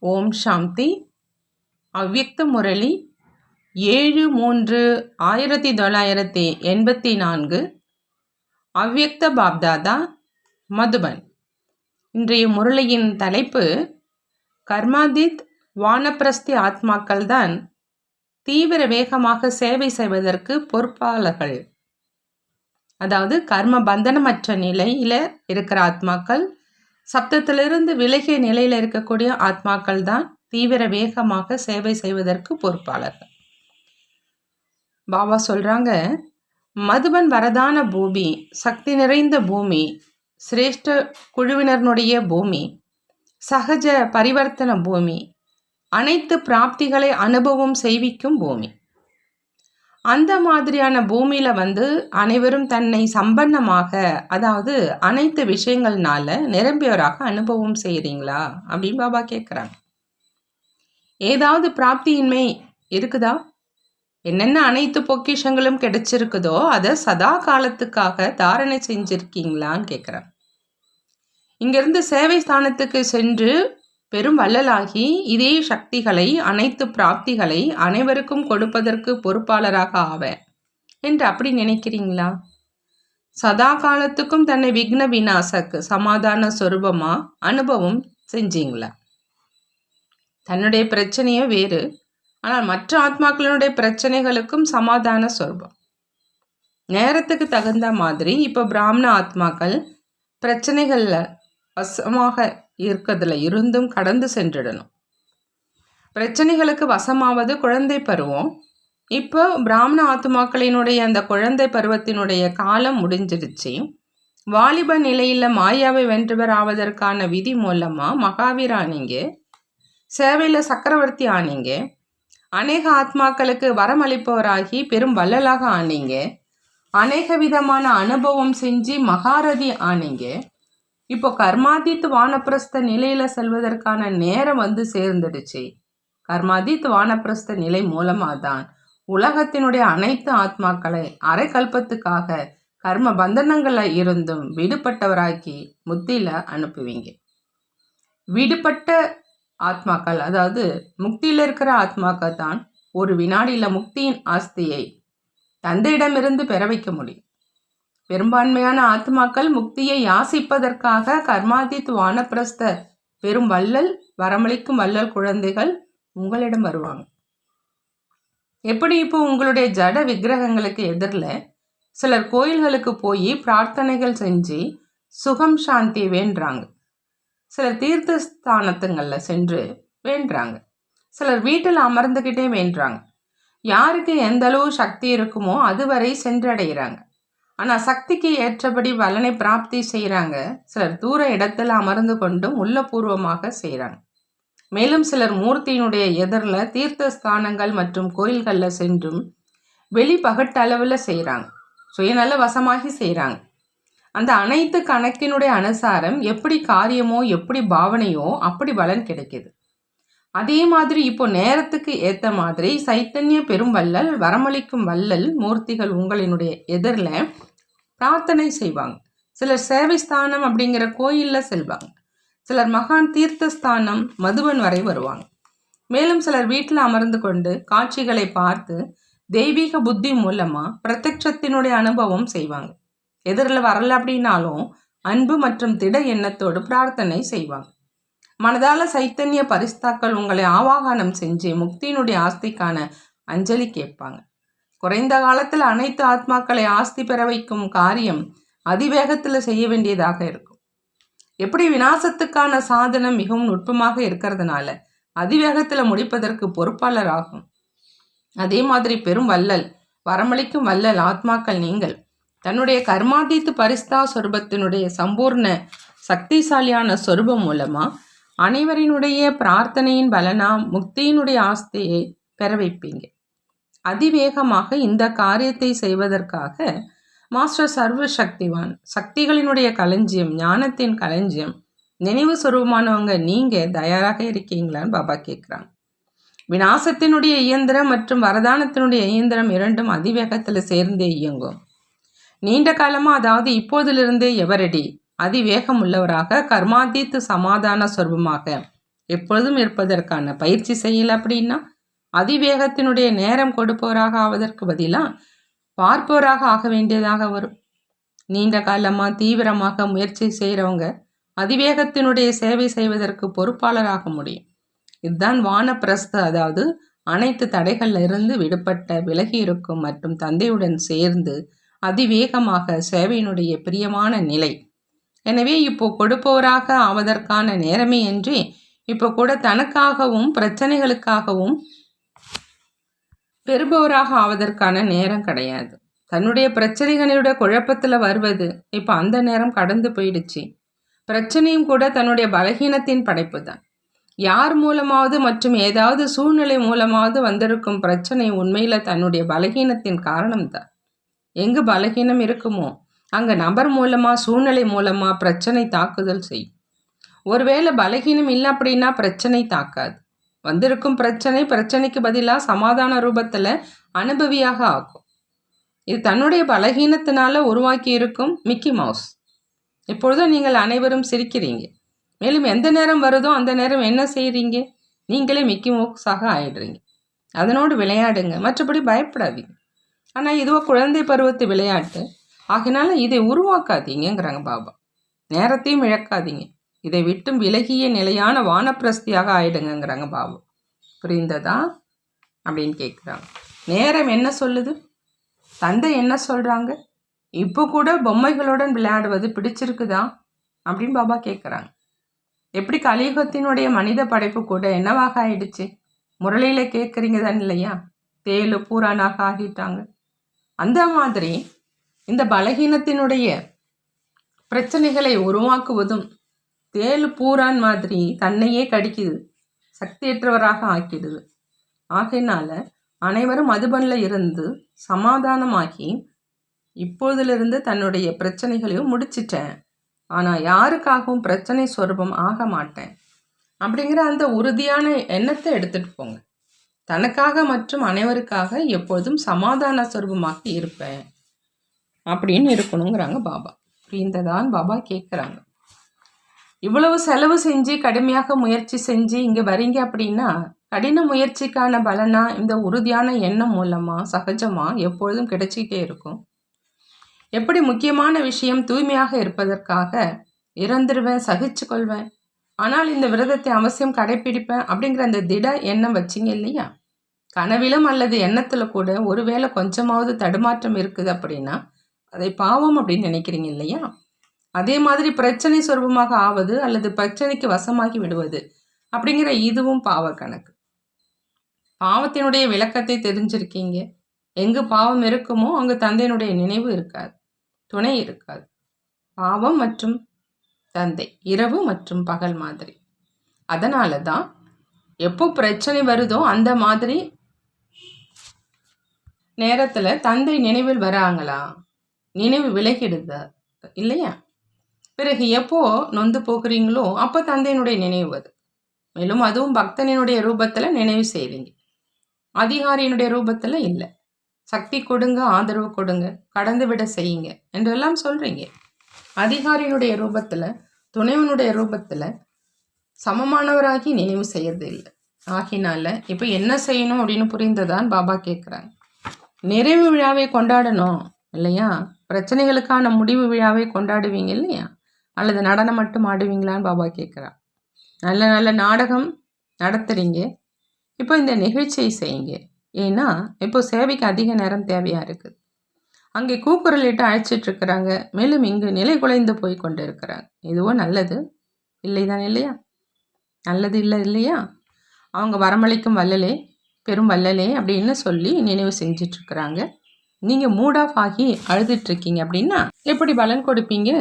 ஓம் சாந்தி. அவ்யக்த முரளி 7/3/1984. அவ்யக்த பாப்தாதா, மதுபன். இன்றைய முரளியின் தலைப்பு, கர்மாதீத் வானப்பிரஸ்தி ஆத்மாக்கள்தான் தீவிர வேகமாக சேவை செய்வதற்கு பொறுப்பாளர்கள். அதாவது கர்ம பந்தனமற்ற நிலையில இருக்கிற ஆத்மாக்கள், சப்தத்திலிருந்து விலகிய நிலையில் இருக்கக்கூடிய ஆத்மாக்கள் தான் தீவிர வேகமாக சேவை செய்வதற்கு பொறுப்பாளர்கள். பாபா சொல்றாங்க, மதுபன் வரதான பூமி, சக்தி நிறைந்த பூமி, சிரேஷ்ட குழுவினருடைய பூமி, சகஜ பரிவர்த்தன பூமி, அனைத்து பிராப்திகளை அனுபவம் செய்விக்கும் பூமி. அந்த மாதிரியான பூமியில அனைவரும் தன்னை சம்பன்னமாக, அதாவது அனைத்து விஷயங்கள்னால நிரம்பியவராக அனுபவம் செய்கிறீங்களா அப்படின்னு பாபா கேட்குறாங்க. ஏதாவது பிராப்தியின்மை இருக்குதா? என்னென்ன அனைத்து பொக்கிஷங்களும் கிடைச்சிருக்குதோ அதை சதா காலத்துக்காக தாரணை செஞ்சிருக்கீங்களான்னு கேட்குறாங்க. இங்கிருந்து சேவை ஸ்தானத்துக்கு சென்று பெரும் வள்ளலாகி இதே சக்திகளை, அனைத்து பிராப்திகளை அனைவருக்கும் கொடுப்பதற்கு பொறுப்பாளராக ஆவேன் என்று அப்படி நினைக்கிறீங்களா? சதா காலத்துக்கும் தன்னை விக்ன விநாசக்கு சமாதான சொரூபமா அனுபவம் செஞ்சீங்களா? தன்னுடைய பிரச்சனையே வேறு, ஆனால் மற்ற ஆத்மாக்களுடைய பிரச்சனைகளுக்கும் சமாதான சொரூபம். நேரத்துக்கு தகுந்த மாதிரி இப்போ பிராமண ஆத்மாக்கள் பிரச்சனைகள்ல வசமாக இருக்கிறதுல இருந்தும் கடந்து சென்றிடணும். பிரச்சனைகளுக்கு வசமாவது குழந்தை பருவம். இப்போ பிராமண ஆத்மாக்களினுடைய அந்த குழந்தை பருவத்தினுடைய காலம் முடிஞ்சிடுச்சு. வாலிப நிலையில மாயாவை வென்றவர் ஆவதற்கான விதி மூலமா மகாவீர் ஆனீங்க, சேவையில சக்கரவர்த்தி ஆனீங்க, அநேக ஆத்மாக்களுக்கு வரமளிப்பவராகி பெரும் வள்ளலாக ஆனீங்க, அநேக விதமான அனுபவம் செஞ்சு மகாரதி ஆனீங்க. இப்போ கர்மாதீத் வானப்பிரஸ்த நிலையில செல்வதற்கான நேரம் சேர்ந்துடுச்சு. கர்மாதீத் வானப்பிரஸ்த நிலை மூலமாக தான் உலகத்தினுடைய அனைத்து ஆத்மாக்களை அரை கல்பத்துக்காக கர்ம பந்தனங்கள்ல இருந்தும் விடுபட்டவராக்கி முத்தியில அனுப்புவீங்க. விடுபட்ட ஆத்மாக்கள், அதாவது முக்தியில இருக்கிற ஆத்மாக்கள் தான் ஒரு வினாடியில முக்தியின் ஆஸ்தியை தந்தையிடமிருந்து பெற வைக்க முடியும். பெரும்பான்மையான ஆத்மாக்கள் முக்தியை யாசிப்பதற்காக கர்மாதீத் வானப்பிரஸ்த பெரும் வள்ளல், வரமளிக்கும் வள்ளல் குழந்தைகள் உங்களிடம் வருவாங்க. எப்படி இப்போ உங்களுடைய ஜட விக்கிரகங்களுக்கு எதிரில் சிலர் கோயில்களுக்கு போய் பிரார்த்தனைகள் செஞ்சு சுகம் சாந்தி வேண்டுறாங்க, சிலர் தீர்த்த ஸ்தானத்துங்களில் சென்று வேண்டுறாங்க, சிலர் வீட்டில் அமர்ந்துக்கிட்டே வேண்டுறாங்க. யாருக்கு எந்த அளவு சக்தி இருக்குமோ அதுவரை சென்றடைகிறாங்க. ஆனால் சக்திக்கு ஏற்றபடி பலனை பிராப்தி செய்கிறாங்க. சிலர் தூர இடத்துல அமர்ந்து கொண்டும் உள்ளபூர்வமாக செய்கிறாங்க. மேலும் சிலர் மூர்த்தியினுடைய எதிரில் தீர்த்த ஸ்தானங்கள் மற்றும் கோயில்களில் சென்றும் வெளி பகட்டளவில் செய்கிறாங்க, சுயநல வசமாகி செய்கிறாங்க. அந்த அனைத்து கணக்கினுடைய அனுசாரம் எப்படி காரியமோ, எப்படி பாவனையோ அப்படி பலன் கிடைக்கிது. அதே மாதிரி இப்போ நேரத்துக்கு ஏற்ற மாதிரி சைத்தன்ய பெரும் வள்ளல், வரமளிக்கும் வள்ளல் மூர்த்திகள் உங்களினுடைய எதிரில் பிரார்த்தனை செய்வாங்க. சிலர் சேவை ஸ்தானம் அப்படிங்கிற கோயிலில் செல்வாங்க, சிலர் மகான் தீர்த்த ஸ்தானம் மதுபன் வரை வருவாங்க. மேலும் சிலர் வீட்டில் அமர்ந்து கொண்டு காட்சிகளை பார்த்து தெய்வீக புத்தி மூலமா பிரத்யட்சத்தினுடைய அனுபவம் செய்வாங்க. எதிரில் வரல அப்படின்னாலும் அன்பு மற்றும் திட எண்ணத்தோடு பிரார்த்தனை செய்வாங்க. மனதால சைத்தன்ய பரிஸ்தாக்கள் உங்களை ஆவாகனம் செஞ்சு முக்தியினுடைய ஆஸ்திக்கான அஞ்சலி கேட்பாங்க. குறைந்த காலத்தில் அனைத்து ஆத்மாக்களை ஆஸ்தி பெற வைக்கும் காரியம் அதிவேகத்தில் செய்ய வேண்டியதாக இருக்கும். எப்படி விநாசத்துக்கான சாதனம் மிகவும் நுட்பமாக இருக்கிறதுனால அதிவேகத்தில் முடிப்பதற்கு பொறுப்பாளர் ஆகும், அதே மாதிரி பெரும் வள்ளல், வரமளிக்கும் வள்ளல் ஆத்மாக்கள் நீங்கள் தன்னுடைய கர்மாதீத்து பரிஸ்தா சொரூபத்தினுடைய சம்பூர்ண சக்திசாலியான சொரூபம் மூலமா அனைவரினுடைய பிரார்த்தனையின் பலனா முக்தியினுடைய ஆஸ்தியை பெற வைப்பீங்க. அதிவேகமாக இந்த காரியத்தை செய்வதற்காக மாஸ்டர் சர்வ சக்திவான், சக்திகளினுடைய களஞ்சியம், ஞானத்தின் களஞ்சியம், நினைவு சொரூபமானவங்க நீங்க தயாராக இருக்கீங்களான்னு பாபா கேட்குறாங்க. விநாசத்தினுடைய இயந்திரம் மற்றும் வரதானத்தினுடைய இயந்திரம் இரண்டும் அதிவேகத்தில் சேர்ந்தே இயங்கும். நீண்ட காலமா, அதாவது இப்போதிலிருந்தே எவரடி அதிவேகம் உள்ளவராக கர்மாதீத்து சமாதான சொரூபமாக எப்பொழுதும் இருப்பதற்கான பயிற்சி செய்யல அப்படின்னா அதிவேகத்தினுடைய நேரம் கொடுப்பவராக ஆவதற்கு பதிலாக பார்ப்பவராக ஆக வேண்டியதாக வரும். நீண்ட காலமாக தீவிரமாக முயற்சி செய்கிறவங்க அதிவேகத்தினுடைய சேவை செய்வதற்கு பொறுப்பாளராக முடியும். இதுதான் வானப்பிரஸ்த, அதாவது அனைத்து தடைகள்ல இருந்து விடுபட்ட, விலகி இருக்கும் மற்றும் தந்தையுடன் சேர்ந்து அதிவேகமாக சேவையினுடைய பிரியமான நிலை. எனவே இப்போ கொடுப்பவராக ஆவதற்கான நேரமே என்று இப்போ கூட தனக்காகவும் பிரச்சனைகளுக்காகவும் பெறுபவராக ஆவதற்கான நேரம் கிடையாது. தன்னுடைய பிரச்சனைகளுடைய குழப்பத்தில் வருவது இப்போ அந்த நேரம் கடந்து போயிடுச்சு. பிரச்சனையும் கூட தன்னுடைய பலகீனத்தின் படைப்பு தான். யார் மூலமாவது மற்றும் ஏதாவது சூழ்நிலை மூலமாவது வந்திருக்கும் பிரச்சனை உண்மையில் தன்னுடைய பலகீனத்தின் காரணம்தான். எங்கு பலகீனம் இருக்குமோ அங்கே நபர் மூலமாக சூழ்நிலை மூலமாக பிரச்சனை தாக்குதல் செய்யும். ஒருவேளை பலகீனம் இல்லை அப்படின்னா பிரச்சனை தாக்காது. வந்திருக்கும் பிரச்சனைக்கு பதிலாக சமாதான ரூபத்தில் அனுபவியாக ஆகும். இது தன்னுடைய பலகீனத்தினால உருவாக்கி இருக்கும் மிக்கி மவுஸ். இப்பொழுதும் நீங்கள் அனைவரும் சிரிக்கிறீங்க. மேலும் எந்த நேரம் வருதோ அந்த நேரம் என்ன செய்கிறீங்க? நீங்களே மிக்கி மவுஸாக ஆயிடுறீங்க. அதனோடு விளையாடுங்க, மற்றபடி பயப்படாதீங்க. ஆனால் இதுவோ குழந்தை பருவத்து விளையாட்டு. ஆகினால இதை உருவாக்காதீங்கிறாங்க பாபா. நேரத்தையும் இழக்காதீங்க. இதை விட்டும் விலகிய நிலையான வானப்பிரஸ்தியாக ஆயிடுங்கிறாங்க பாபா. புரிந்ததா அப்படின்னு கேட்குறாங்க. நேரம் என்ன சொல்லுது? தந்தை என்ன சொல்கிறாங்க? இப்போ கூட பொம்மைகளுடன் விளையாடுவது பிடிச்சிருக்குதா அப்படின்னு பாபா கேட்குறாங்க. எப்படி கலியுகத்தினுடைய மனித படைப்பு கூட என்னவாக ஆயிடுச்சு? முரளியில் கேட்குறீங்க தான் இல்லையா? தேலு பூரானாக ஆகிட்டாங்க. அந்த மாதிரி இந்த பலகீனத்தினுடைய பிரச்சனைகளை உருவாக்குவதும் தேலு பூரான் மாதிரி தன்னையே கடிக்குது, சக்தியற்றவராக ஆக்கிடுது. ஆகையினால அனைவரும் மதுபனில் இருந்து சமாதானமாகி இப்போதிலிருந்து தன்னுடைய பிரச்சனைகளையும் முடிச்சிட்டேன், ஆனால் யாருக்காகவும் பிரச்சனை சொரூபம் ஆக மாட்டேன் அப்படிங்கிற அந்த உறுதியான எண்ணத்தை எடுத்துகிட்டு போங்க. தனக்காக மற்றும் அனைவருக்காக எப்பொழுதும் சமாதான சொரூபமாக இருப்பேன் அப்படின்னு இருக்கணுங்கிறாங்க பாபா. புரிந்ததான் பாபா கேட்குறாங்க. இவ்வளவு செலவு செஞ்சு கடுமையாக முயற்சி செஞ்சு இங்கே வரீங்க அப்படின்னா கடின முயற்சிக்கான பலனா இந்த உறுதியான எண்ணம் மூலமாக சகஜமாக எப்பொழுதும் கிடைச்சிக்கிட்டே இருக்கும். எப்படி முக்கியமான விஷயம் தூய்மையாக இருப்பதற்காக இறந்துருவேன், சகிச்சு கொள்வேன், ஆனால் இந்த விரதத்தை அவசியம் கடைப்பிடிப்பேன் அப்படிங்கிற அந்த திட எண்ணம் வச்சிங்க இல்லையா? கனவிலும் அல்லது எண்ணத்தில் கூட ஒருவேளை கொஞ்சமாவது தடுமாற்றம் இருக்குது அப்படின்னா அதை பாவம் அப்படின்னு நினைக்கிறீங்க இல்லையா? அதே மாதிரி பிரச்சனை சொரூபமாக ஆவது அல்லது பிரச்சனைக்கு வசமாகி விடுவது அப்படிங்கிற இதுவும் பாவ கணக்கு. பாவத்தினுடைய விளக்கத்தை தெரிஞ்சிருக்கீங்க. எங்கு பாவம் இருக்குமோ அங்கு தந்தையினுடைய நினைவு இருக்காது, துணை இருக்காது. பாவம் மற்றும் தந்தை இரவு மற்றும் பகல் மாதிரி. அதனால தான் எப்போ பிரச்சனை வருதோ அந்த மாதிரி நேரத்தில் தந்தை நினைவில் வராங்களா, நினைவு விலகிடுதா இல்லையா? பிறகு எப்போ நொந்து போகிறீங்களோ அப்போ தந்தையினுடைய நினைவு வருது. மேலும் அதுவும் பக்தனினுடைய ரூபத்தில் நினைவு செய்கிறீங்க, அதிகாரியினுடைய ரூபத்தில் இல்லை. சக்தி கொடுங்க, ஆதரவு கொடுங்க, கடந்து விட செய்யுங்க என்றெல்லாம் சொல்கிறீங்க. அதிகாரியினுடைய ரூபத்தில், துணைவனுடைய ரூபத்தில் சமமானவராகி நினைவு செய்யறது இல்லை. ஆகினால இப்போ என்ன செய்யணும் அப்படின்னு புரிந்ததான் பாபா கேட்குறாங்க. நிறைவு விழாவை கொண்டாடணும் இல்லையா? பிரச்சனைகளுக்கான முடிவு விழாவை கொண்டாடுவீங்க இல்லையா? அல்லது நடனம் மட்டும் ஆடுவீங்களான்னு பாபா கேட்குறா. நல்ல நல்ல நாடகம் நடத்துகிறீங்க, இப்போ இந்த நிகழ்ச்சியை செய்யுங்க. ஏன்னா இப்போ சேவைக்கு அதிக நேரம் தேவையாக இருக்குது. அங்கே கூக்குரலிட்டு அழைச்சிட்ருக்கிறாங்க, மேலும் இங்கு நிலை குலைந்து போய் கொண்டு இருக்கிறாங்க. இதுவும் நல்லது இல்லை தான் இல்லையா? நல்லது இல்லை இல்லையா? அவங்க வரமளிக்கும் வள்ளலே, பெரும் வள்ளலே அப்படின்னு சொல்லி நினைவு செஞ்சிட்ருக்கிறாங்க. நீங்கள் மூட் ஆஃப் ஆகி அழுதுட்ருக்கீங்க அப்படின்னா எப்படி பலன் கொடுப்பீங்க?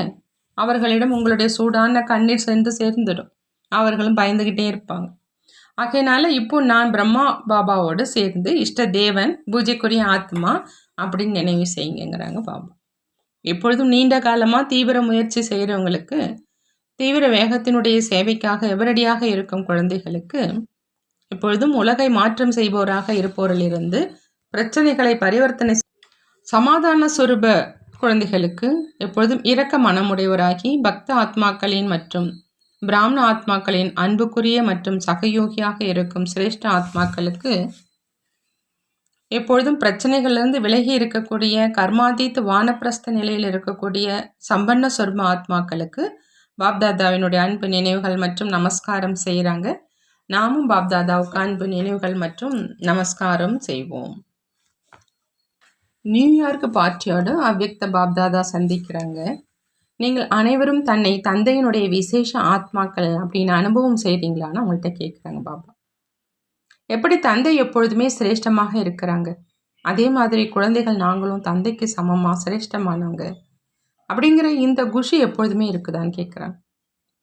அவர்களிடம் உங்களுடைய சூடான கண்ணீர் சேர்ந்துடும். அவர்களும் பயந்துக்கிட்டே இருப்பாங்க. ஆகையினால இப்போ நான் பிரம்மா பாபாவோடு சேர்ந்து இஷ்ட தேவன், பூஜைக்குரிய ஆத்மா அப்படின்னு நினைவு செய்யுங்கிறாங்க பாபா. எப்பொழுதும் நீண்ட காலமாக தீவிர முயற்சி செய்கிறவங்களுக்கு, தீவிர வேகத்தினுடைய சேவைக்காக எவரடியாக இருக்கும் குழந்தைகளுக்கு, எப்பொழுதும் உலகை மாற்றம் செய்பவராக இருப்போரிலிருந்து பிரச்சனைகளை பரிவர்த்தனை சமாதான சுரூப குழந்தைகளுக்கு எப்பொழுதும் இரக்க மனமுடையவராகி பக்த ஆத்மாக்களின் மற்றும் பிராமண ஆத்மாக்களின் அன்புக்குரிய மற்றும் சகயோகியாக இருக்கும் சிரேஷ்ட ஆத்மாக்களுக்கு எப்பொழுதும் பிரச்சனைகள்லேருந்து விலகி இருக்கக்கூடிய கர்மாதீத் வானப்பிரஸ்த நிலையில் இருக்கக்கூடிய சம்பன்ன சொர்ம ஆத்மாக்களுக்கு பாப்தாதாவினுடைய அன்பு நினைவுகள் மற்றும் நமஸ்காரம் செய்கிறாங்க. நாமும் பாப்தாதாவுக்கு அன்பு நினைவுகள் மற்றும் நமஸ்காரம் செய்வோம். நியூயார்க் பார்ட்டியோட அவ்யக்த பாப்தாதா சந்திக்கிறாங்க. நீங்கள் அனைவரும் தன்னை தந்தையினுடைய விசேஷ ஆத்மாக்கள் அப்படின்னு அனுபவம் செய்கிறீங்களான்னு அவங்கள்ட்ட கேட்குறாங்க பாபா. எப்படி தந்தை எப்பொழுதுமே சிரேஷ்டமாக இருக்கிறாங்க, அதே மாதிரி குழந்தைகள் நாங்களும் தந்தைக்கு சமமாக சிரேஷ்டமானவங்க அப்படிங்கிற இந்த குஷி எப்பொழுதுமே இருக்குதான்னு கேட்குறாங்க.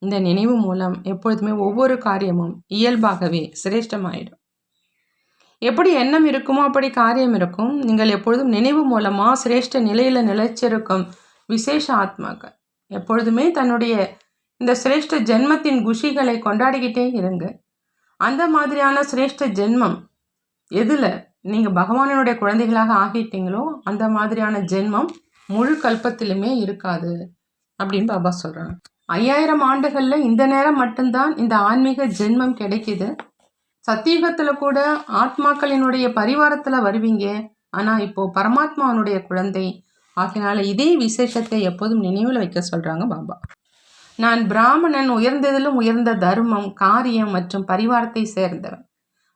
இந்த நினைவு மூலம் எப்பொழுதுமே ஒவ்வொரு காரியமும் இயல்பாகவே சிரேஷ்டமாயிடும். எப்படி எண்ணம் இருக்குமோ அப்படி காரியம் இருக்கும். நீங்கள் எப்பொழுதும் நினைவு மூலமாக சிரேஷ்ட நிலையில் நிலைச்சிருக்கும் விசேஷ ஆத்மாக்கள் எப்பொழுதுமே தன்னுடைய இந்த சிரேஷ்ட ஜென்மத்தின் குஷிகளை கொண்டாடிக்கிட்டே இருங்க. அந்த மாதிரியான சிரேஷ்ட ஜென்மம் எதில் நீங்கள் பகவானுடைய குழந்தைகளாக ஆகிட்டீங்களோ அந்த மாதிரியான ஜென்மம் முழு கல்பத்திலுமே இருக்காது அப்படின்னு பாபா சொல்கிறாங்க. 5000 ஆண்டுகளில் இந்த நேரம் மட்டும்தான் இந்த ஆன்மீக ஜென்மம் கிடைக்கிது. சத்தியுகத்தில் கூட ஆத்மாக்களினுடைய பரிவாரத்தில் வருவீங்க. ஆனால் இப்போது பரமாத்மாவனுடைய குழந்தை ஆகினால இதே விசேஷத்தை எப்போதும் நினைவில் வைக்க சொல்கிறாங்க பாபா. நான் பிராமணன், உயர்ந்ததிலும் உயர்ந்த தர்மம், காரியம் மற்றும் பரிவாரத்தை சேர்ந்தவன்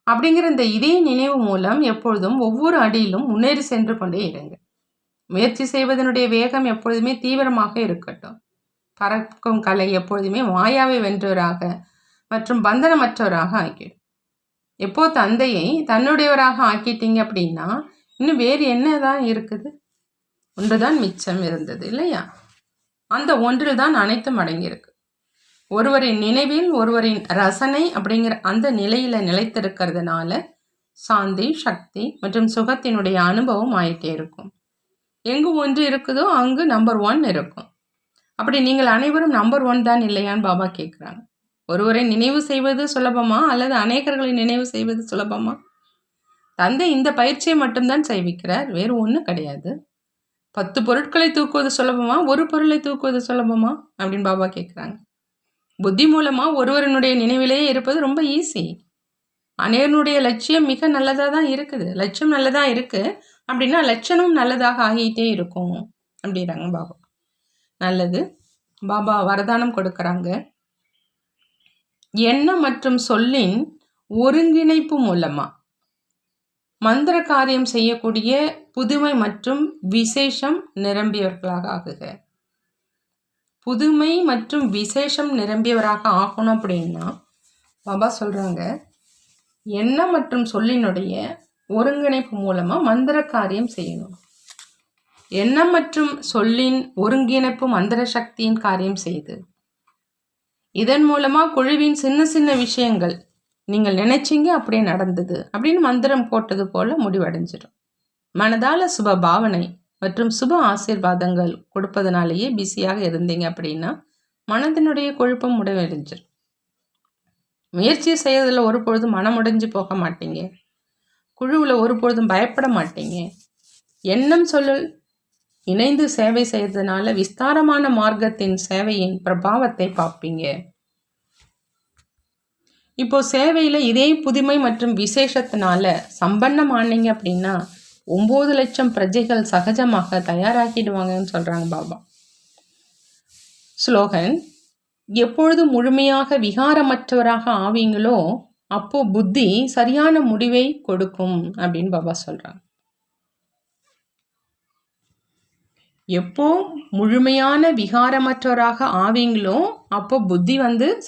அப்படிங்கிற இந்த இதே நினைவு மூலம் எப்பொழுதும் ஒவ்வொரு அடியிலும் முன்னேறி சென்று கொண்டே இருங்க. முயற்சி செய்வதனுடைய வேகம் எப்பொழுதுமே தீவிரமாக இருக்கட்டும். பறக்கும் கலை எப்பொழுதுமே மாயாவை வென்றவராக மற்றும் பந்தனமற்றவராக ஆக்கிடும். எப்போ தந்தையை தன்னுடையவராக ஆக்கிட்டீங்க அப்படின்னா இன்னும் வேறு என்ன தான் இருக்குது? ஒன்றுதான் மிச்சம் இருந்தது இல்லையா? அந்த ஒன்றில் தான் அனைத்தும் அடங்கியிருக்கு. ஒருவரின் நினைவில் ஒருவரின் ரசனை அப்படிங்கிற அந்த நிலையில் நிலைத்திருக்கிறதுனால சாந்தி, சக்தி மற்றும் சுகத்தினுடைய அனுபவம் ஆகிட்டே இருக்கும். எங்கு ஒன்று இருக்குதோ அங்கு நம்பர் 1 இருக்கும். அப்படி நீங்கள் அனைவரும் நம்பர் 1 தான் இல்லையான்னு பாபா கேட்குறாங்க. ஒருவரை நினைவு செய்வது சுலபமா அல்லது அநேகர்களை நினைவு செய்வது சுலபமா? தந்தை இந்த பயிற்சியை மட்டும்தான் செய்விக்கிறார், வேறு ஒன்றும் கிடையாது. 10 பொருட்களை தூக்குவது சுலபமா, ஒரு பொருளை தூக்குவது சுலபமா அப்படின்னு பாபா கேட்குறாங்க. புத்தி மூலமாக ஒருவருடைய நினைவிலேயே இருப்பது ரொம்ப ஈஸி. அநேகனுடைய லட்சியம் மிக நல்லதாக தான் இருக்குது. லட்சியம் நல்லதாக இருக்குது அப்படின்னா லட்சணம் நல்லதாக ஆகிட்டே இருக்கும் அப்படிங்கிறாங்க பாபா. நல்லது. பாபா வரதானம் கொடுக்குறாங்க. எண்ணம் மற்றும் சொல்லின் ஒருங்கிணைப்பு மூலமாக மந்திர காரியம் செய்யக்கூடிய புதுமை மற்றும் விசேஷம் நிரம்பியவர்களாக ஆகுக. புதுமை மற்றும் விசேஷம் நிரம்பியவராக ஆகணும் அப்படின்னா பாபா சொல்கிறாங்க, எண்ணம் மற்றும் சொல்லினுடைய ஒருங்கிணைப்பு மூலமாக மந்திர காரியம் செய்யணும். எண்ணம் மற்றும் சொல்லின் ஒருங்கிணைப்பு மந்திர சக்தியின் காரியம் செய்து இதன் மூலமாக குழுவின் சின்ன சின்ன விஷயங்கள் நீங்கள் நினைச்சிங்க அப்படியே நடந்தது அப்படின்னு மந்திரம் போட்டது போல முடிவடைஞ்சிடும். மனதால் சுப பாவனை மற்றும் சுப ஆசீர்வாதங்கள் கொடுப்பதனாலேயே பிஸியாக இருந்தீங்க அப்படின்னா மனதினுடைய குழப்பம் முடிவடைஞ்சிடும். முயற்சி செய்யறதுல ஒரு பொழுதும் மனமுடைஞ்சு போக மாட்டீங்க. குழுவில் ஒரு பொழுதும் பயப்பட மாட்டீங்க. எண்ணம் சொல்லல் இணைந்து சேவை செய்யறதுனால விஸ்தாரமான மார்க்கத்தின் சேவையின் பிரபாவத்தை பார்ப்பீங்க. இப்போ சேவையில் இதே புதுமை மற்றும் விசேஷத்தினால சம்பன்னம் ஆனீங்க அப்படின்னா 9 லட்சம் பிரஜைகள் சகஜமாக தயாராகிடுவாங்கன்னு சொல்கிறாங்க பாபா. ஸ்லோகன்: எப்பொழுது முழுமையாக விகாரமற்றவராக ஆவீங்களோ அப்போ புத்தி சரியான முடிவை கொடுக்கும் அப்படின்னு பாபா சொல்கிறாங்க. எப்போ முழுமையான விகாரமற்றவராக ஆவீங்களோ அப்போ புத்தி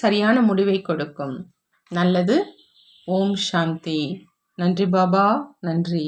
சரியான முடிவை கொடுக்கும். நல்லது. ஓம் சாந்தி. நன்றி பாபா, நன்றி.